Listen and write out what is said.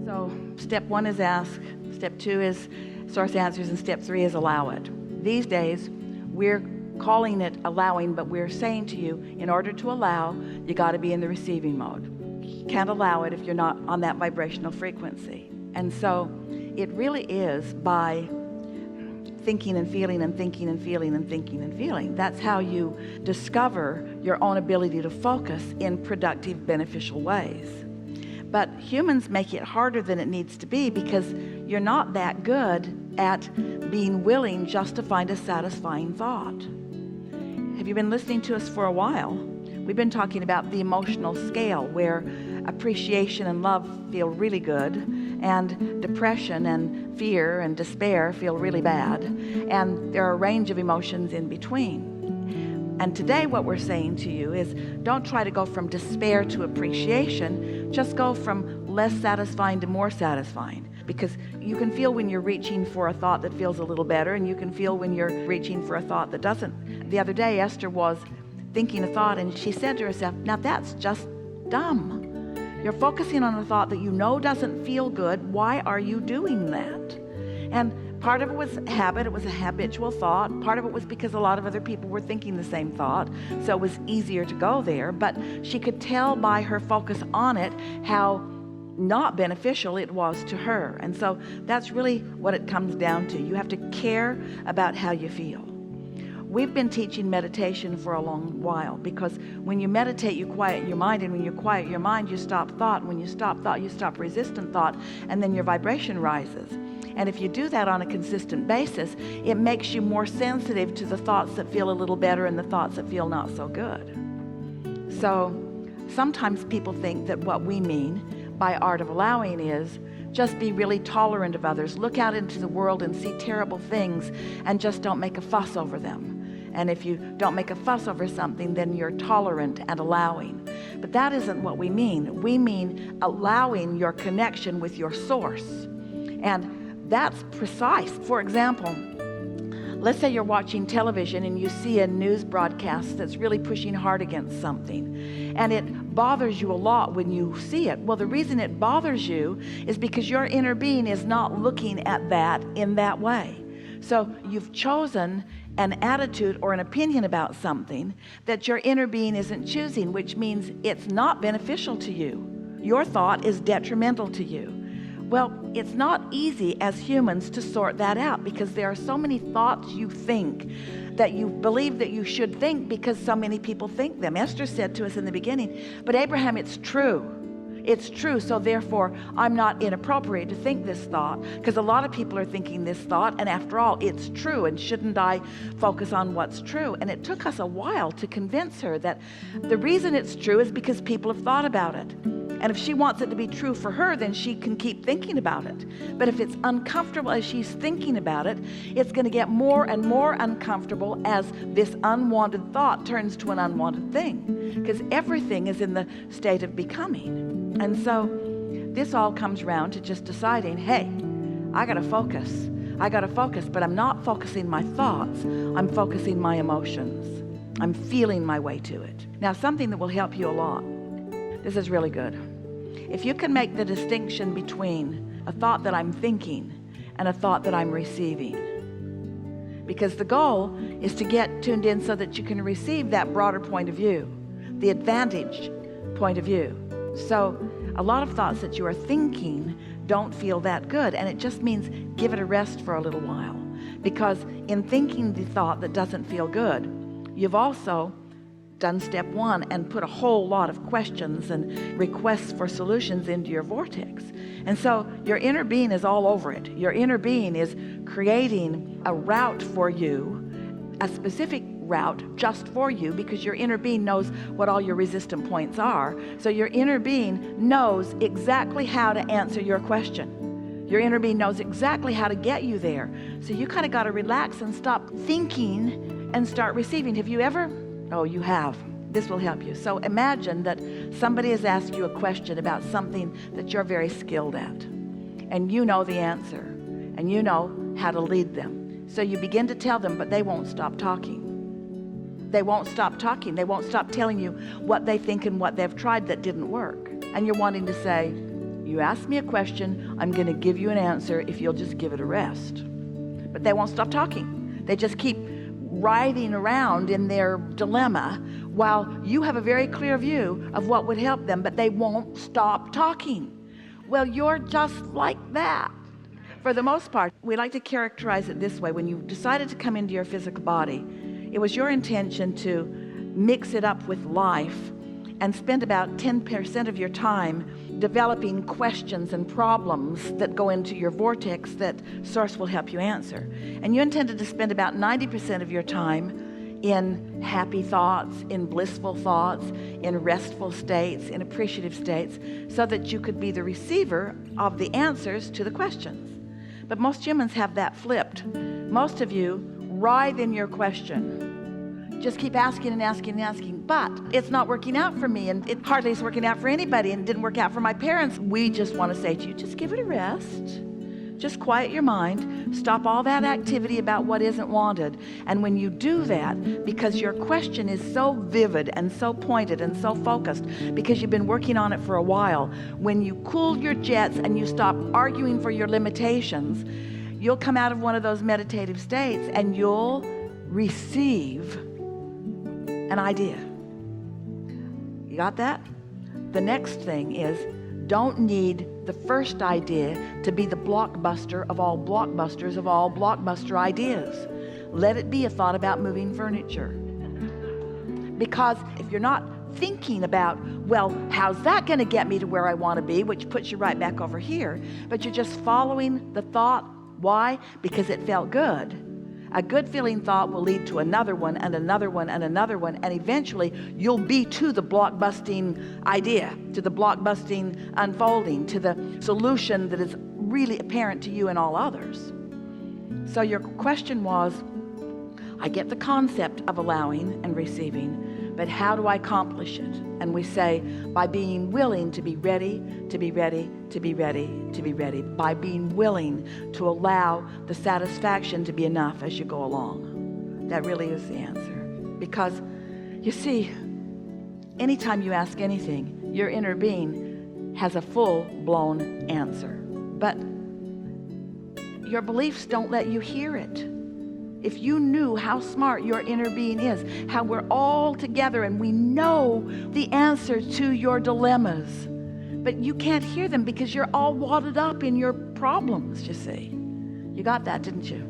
So step 1 is ask, step 2 is source answers, and step 3 is allow it. These days, we're calling it allowing, but we're saying to you, in order to allow, you got to be in the receiving mode. You can't allow it if you're not on that vibrational frequency. And so it really is by thinking and feeling and thinking and feeling and thinking and feeling. That's how you discover your own ability to focus in productive, beneficial ways. But humans make it harder than it needs to be because you're not that good at being willing just to find a satisfying thought. Have you been listening to us for a while? We've been talking about the emotional scale where appreciation and love feel really good, and depression and fear and despair feel really bad, and there are a range of emotions in between. And today what we're saying to you is, don't try to go from despair to appreciation, just go from less satisfying to more satisfying. Because you can feel when you're reaching for a thought that feels a little better, and you can feel when you're reaching for a thought that doesn't. The other day, Esther was thinking a thought, and she said to herself, now that's just dumb. You're focusing on a thought that you know doesn't feel good. Why are you doing that? And part of it was habit. It was a habitual thought. Part of it was because a lot of other people were thinking the same thought, so it was easier to go there. But she could tell by her focus on it how not beneficial it was to her. And so that's really what it comes down to. You have to care about how you feel. We've been teaching meditation for a long while, because when you meditate, you quiet your mind, and when you quiet your mind, you stop thought. When you stop thought, you stop resistant thought, and then your vibration rises. And if you do that on a consistent basis, it makes you more sensitive to the thoughts that feel a little better and the thoughts that feel not so good. So sometimes people think that what we mean by art of allowing is just be really tolerant of others. Look out into the world and see terrible things and just don't make a fuss over them. And if you don't make a fuss over something, then you're tolerant and allowing. But that isn't what we mean. We mean allowing your connection with your source. And that's precise. For example, let's say you're watching television and you see a news broadcast that's really pushing hard against something, and it bothers you a lot when you see it. Well, the reason it bothers you is because your inner being is not looking at that in that way. So you've chosen an attitude or an opinion about something that your inner being isn't choosing, which means it's not beneficial to you. Your thought is detrimental to you. Well, it's not easy as humans to sort that out, because there are so many thoughts you think that you believe that you should think because so many people think them. Esther said to us in the beginning, but Abraham, it's true. It's true, so therefore I'm not inappropriate to think this thought, because a lot of people are thinking this thought, and after all, it's true, and shouldn't I focus on what's true? And it took us a while to convince her that the reason it's true is because people have thought about it. And if she wants it to be true for her, then she can keep thinking about it. But if it's uncomfortable as she's thinking about it, it's going to get more and more uncomfortable as this unwanted thought turns to an unwanted thing, because everything is in the state of becoming. And so this all comes around to just deciding, hey, I got to focus. I got to focus, but I'm not focusing my thoughts. I'm focusing my emotions. I'm feeling my way to it. Now, something that will help you a lot. This is really good. If you can make the distinction between a thought that I'm thinking and a thought that I'm receiving, because the goal is to get tuned in so that you can receive that broader point of view, the advantage point of view. So a lot of thoughts that you are thinking don't feel that good, and it just means give it a rest for a little while, because in thinking the thought that doesn't feel good, you've also done step 1 and put a whole lot of questions and requests for solutions into your vortex. And so your inner being is all over it. Your inner being is creating a route for you, a specific route just for you, because your inner being knows what all your resistant points are. So your inner being knows exactly how to answer your question. Your inner being knows exactly how to get you there. So you kind of got to relax and stop thinking and start receiving. Have you ever? Oh, you have. This will help you. So imagine that somebody has asked you a question about something that you're very skilled at, and you know the answer, and you know how to lead them. So you begin to tell them, but they won't stop talking. They won't stop talking. They won't stop telling you what they think and what they've tried that didn't work. And you're wanting to say, You ask me a question, I'm going to give you an answer if you'll just give it a rest. But they won't stop talking. They just keep writhing around in their dilemma while you have a very clear view of what would help them, but they won't stop talking. Well, you're just like that. For the most part, we like to characterize it this way. When you decided to come into your physical body, it was your intention to mix it up with life and spend about 10% of your time developing questions and problems that go into your vortex that Source will help you answer. And you intended to spend about 90% of your time in happy thoughts, in blissful thoughts, in restful states, in appreciative states, so that you could be the receiver of the answers to the questions. But most humans have that flipped. Most of you writhe in your question. Just keep asking and asking and asking, but it's not working out for me, and it hardly is working out for anybody, and it didn't work out for my parents. We just want to say to you, just give it a rest. Just quiet your mind. Stop all that activity about what isn't wanted. And when you do that, because your question is so vivid and so pointed and so focused, because you've been working on it for a while, when you cool your jets and you stop arguing for your limitations, you'll come out of one of those meditative states and you'll receive an idea. You got that? The next thing is, don't need the first idea to be the blockbuster of all blockbusters of all blockbuster ideas. Let it be a thought about moving furniture. Because if you're not thinking about, well, how's that going to get me to where I want to be, which puts you right back over here, but you're just following the thought. Why? Because it felt good. A good feeling thought will lead to another one and another one and another one, and eventually you'll be to the blockbusting idea, to the blockbusting unfolding, to the solution that is really apparent to you and all others. So your question was, I get the concept of allowing and receiving, but how do I accomplish it? And we say, by being willing to be ready, to be ready, to be ready, to be ready. By being willing to allow the satisfaction to be enough as you go along. That really is the answer. Because, you see, anytime you ask anything, your inner being has a full-blown answer. But your beliefs don't let you hear it. If you knew how smart your inner being is, how we're all together and we know the answer to your dilemmas, but you can't hear them because you're all wadded up in your problems, you see. You got that, didn't you?